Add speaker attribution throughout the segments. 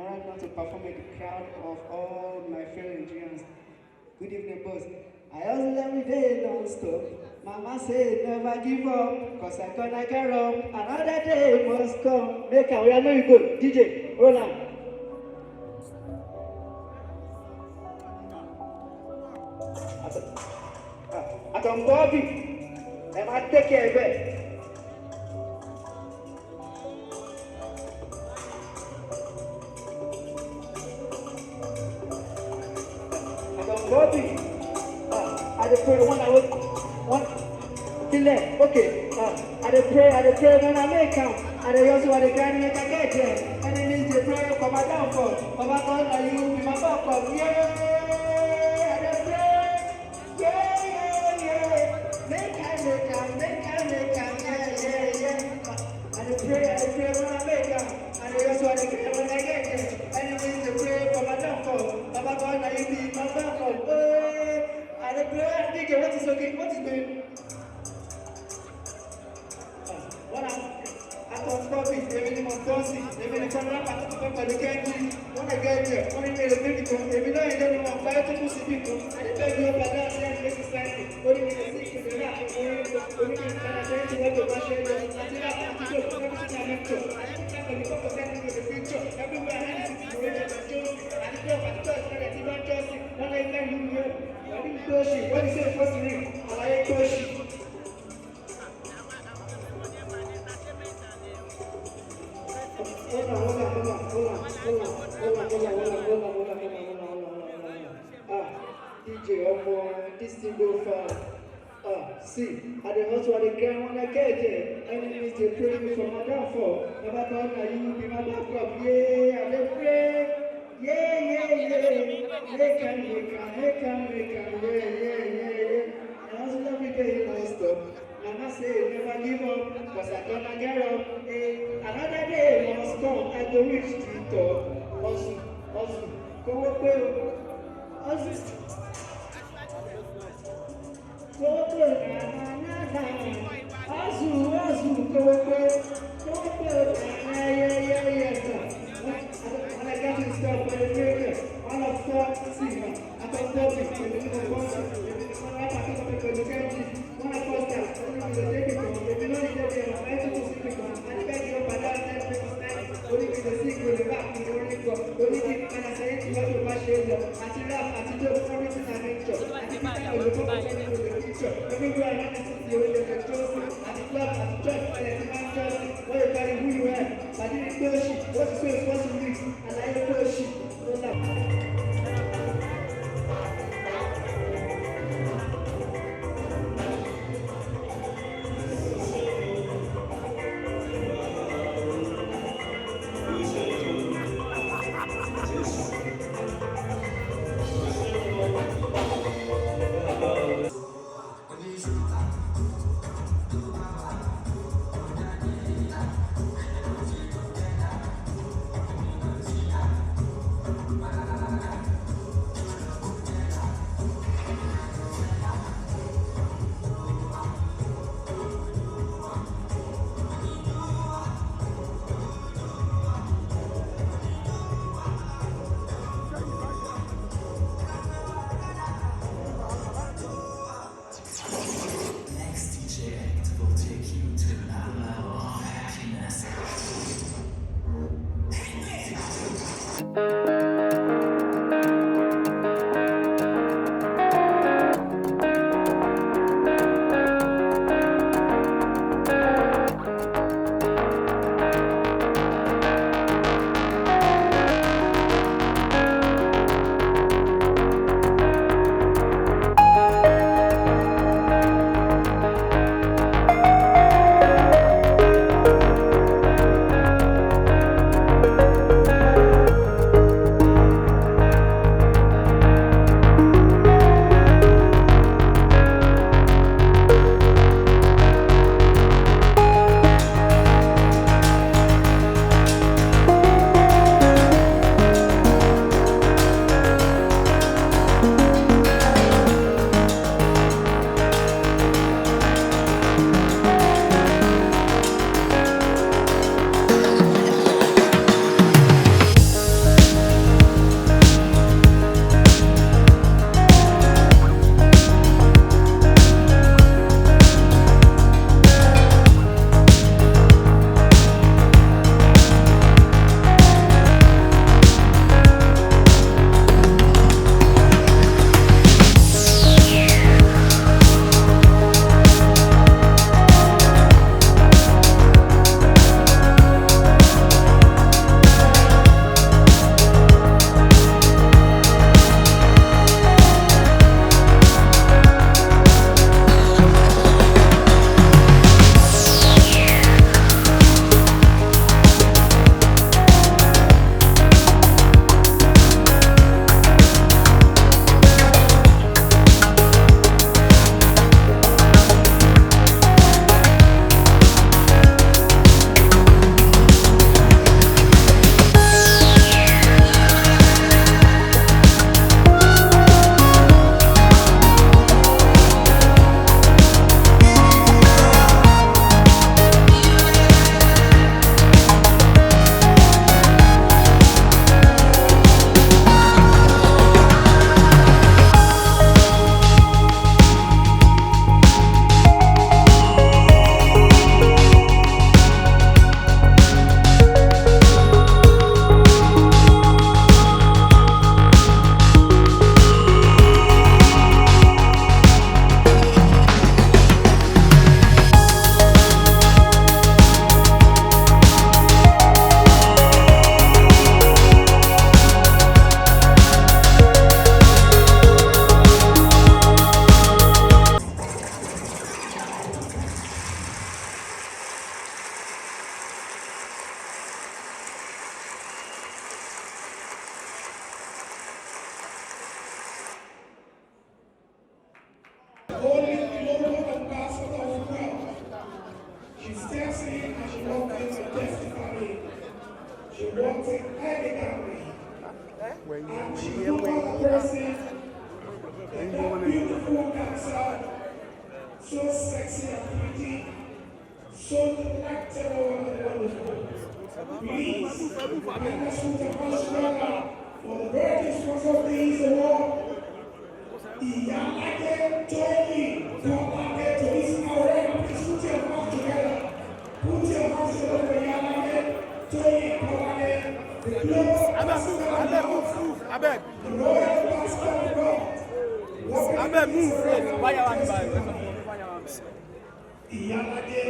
Speaker 1: right now to perform in the crowd of all my fellow Nigerians. Good evening, boss. I hustle every day non-stop. Mama say never give up, cause I gonna get up. Another day must come. Make a way, I know you go. DJ, roll on. Àtọ̀ Bobby, ẹ máa take care bẹ́ẹ̀. Bobby, I dey pray one hour, one till okay. I dey pray when I make am. I dey hustle, I dey grind make I get there. Enemies dey pray for my downfall. Baba God na you be my backup. Yeah, I dey pray. Yeah. Make am. Yeah. I dey pray when I make am. I dey hustle, I dey grind when I get there. Enemies dey pray for my downfall. Baba God na you be my backup. I dey pray. DJ, what is okay? What is going? Bobby, even in Montgomery, even in Canada, I don't know the country. When I get there, when I made a medical, every night I don't know why to push people. I depend on my dad and make society. Only in the sick to the rap, only in Canada, to work with my share. I did not have to go, everything I meant to. I didn't have to go for sending me the picture. Everywhere I had to go, I chose. I did not have to go, I did not just it. When I came here, I didn't push it. What is it first to me? I like push it. Hold on. DJ, this thing go far. See, I dey hustle, I dey grind when I get there. Enemies dey pray me for my downfall. Baba God na you be my backup. Yeah, I dey pray. Yeah. Make am. Yeah. I hustle every day, non-stop. Mama say never give up, cause I gonna get up. Another day must come, I go reach the top. Hustle, go away. Hustle, go away. Hustle, go away. Yeah. When I get to the stop, I pray. All of four, see, I can stop it. When I first start, if you know the day, I try to see people. I depend on my dad and my stand. Only with the sick with the back, the only go. Only when I say to you, I share them. I see rap, I see joke, everything I make sure. I see people with the book, I see with the picture. Everywhere I see the way they can trust me. I see club, I see church, I see man trust me. What you carry, who you are. I didn't know shit. What you say is what you need. And I don't know shit. Hold up. it elegantly. And she took on the person, that beautiful dancer, so sexy and pretty, so delectable and wonderful. Please, let's put a much together for the very responsibilities award. Iyalade Toyin, Omobanke to this arena. Please put your hands together. Put your hands together for Iyalade Toyin, Omobanke, the global basketball god, the royal basketball god. Iyalade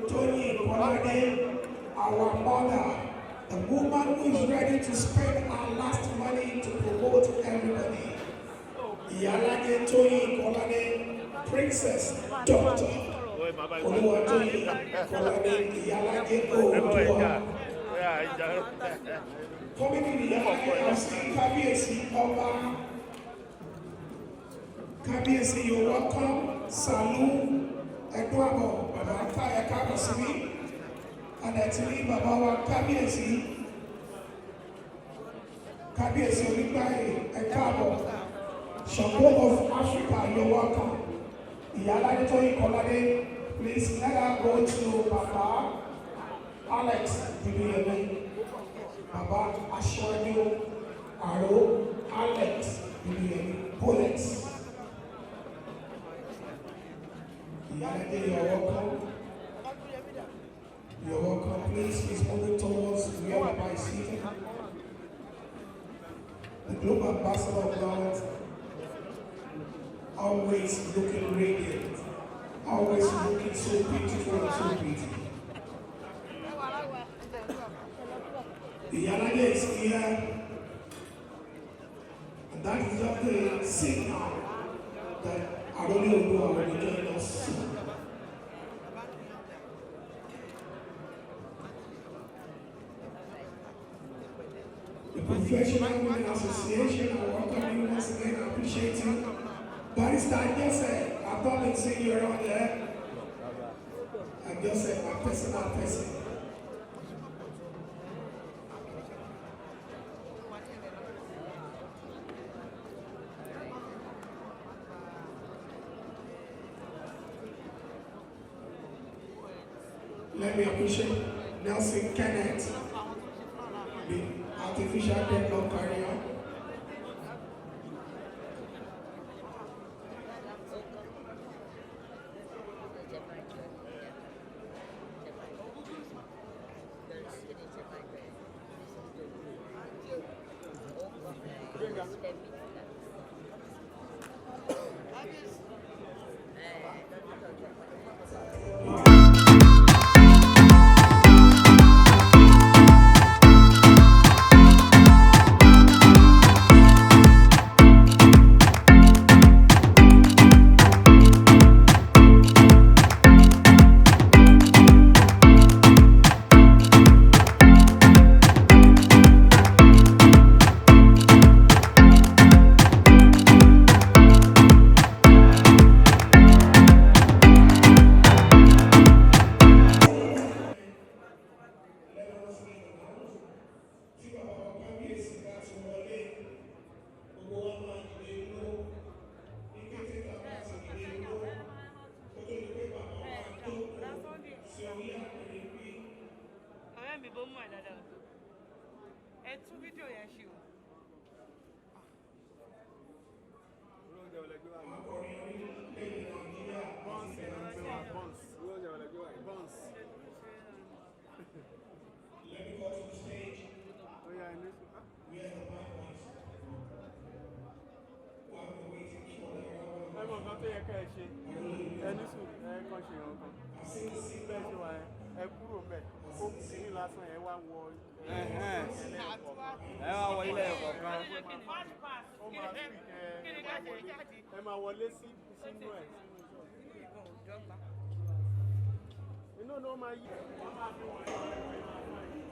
Speaker 1: Toyin, Omobanke, our mother, the woman who is ready to spend our last money to promote everybody. Iyalade Toyin Kolade, Princess Doctor Toyin Kolade, Iyalade Oodua. Coming to the Iyalade, I've seen Kábíyèsí, you're welcome. Salu, Eduabo, Baba Fire Kábíyèsí, and actually Baba wa Kábíyèsí Olúgbàyè, Ekabo. Shango of Africa, you're welcome. Iyalade Toyin Kolade, please let her go to Baba Alex Dibiyemi. Baba Ashwaju Aro Alex Dibiyemi. Bullets. Iyalade, you're welcome. You're welcome. Please move it towards where Baba is seated. The global ambassador of God, always looking radiant, always looking so beautiful and so pretty. Iyalade is here, and that is just the signal that Oodua will join us soon. The Professional Women Association, I welcome you once again. I appreciate you. Barrister, I just said, I've not been seeing you around there. I just said my personal person. Let me appreciate Nelson Kenneth, the artificial deadlock carrier.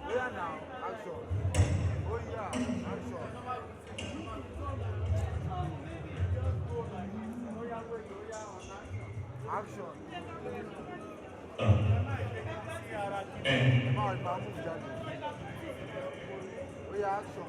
Speaker 2: Yeah, now, action. Oh yeah, action. Action. Máa mú jáde. Ó yá action.